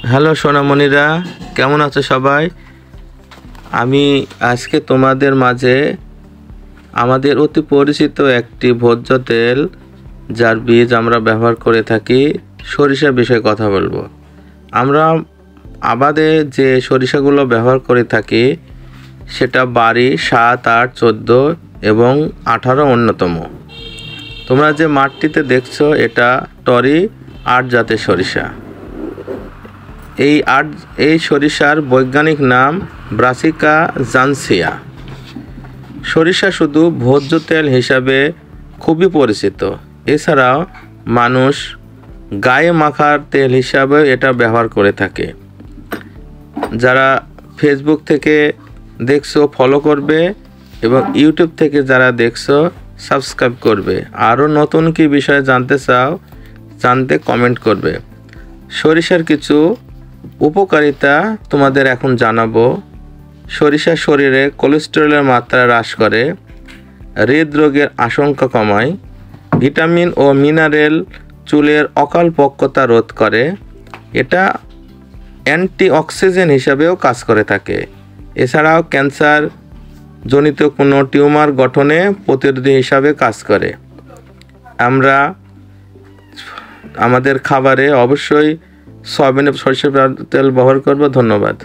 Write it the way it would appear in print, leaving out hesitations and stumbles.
Hello সোনামণিরা, কেমন আছো সবাই? আমি আজকে তোমাদের মাঝে আমাদের অতি পরিচিত একটি ভোজ্য তেল, যার বীজ আমরা ব্যবহার করে থাকি, সরিষা বিষয়ে কথা বলবো। আমরা আবাদে যে সরিষাগুলো ব্যবহার করে থাকি সেটা বাড়ি 7, 8, 14 এবং 18 অন্যতম। তোমরা যে মাঠটিতে দেখছো এটা টরি 8 জাতের সরিষা। এই সরিষার বৈজ্ঞানিক নাম ব্রাসিকা জানসিয়া। সরিষা শুধু ভোজ্য তেল হিসাবে খুবই পরিচিত, এছাড়াও মানুষ গায়ে মাখার তেল হিসাবে এটা ব্যবহার করে থাকে। যারা ফেসবুক থেকে দেখছো ফলো করবে এবং ইউটিউব থেকে যারা দেখছো সাবস্ক্রাইব করবে। আরও নতুন কি বিষয়ে জানতে কমেন্ট করবে। সরিষার কিছু উপকারিতা তোমাদের এখন জানাবো। সরিষা শরীরে কোলেস্টেরলের মাত্রা হ্রাস করে, হৃদরোগের আশঙ্কা কমায়, ভিটামিন ও মিনারেল চুলের অকাল পক্কতা রোধ করে। এটা অ্যান্টিঅক্সিডেন্ট হিসাবেও কাজ করে থাকে। এছাড়াও ক্যান্সার জনিত কোনো টিউমার গঠনে প্রতিরোধী হিসাবে কাজ করে। আমরা আমাদের খাবারে অবশ্যই সয়াবিনের সরিষার তেল ব্যবহার করব। ধন্যবাদ।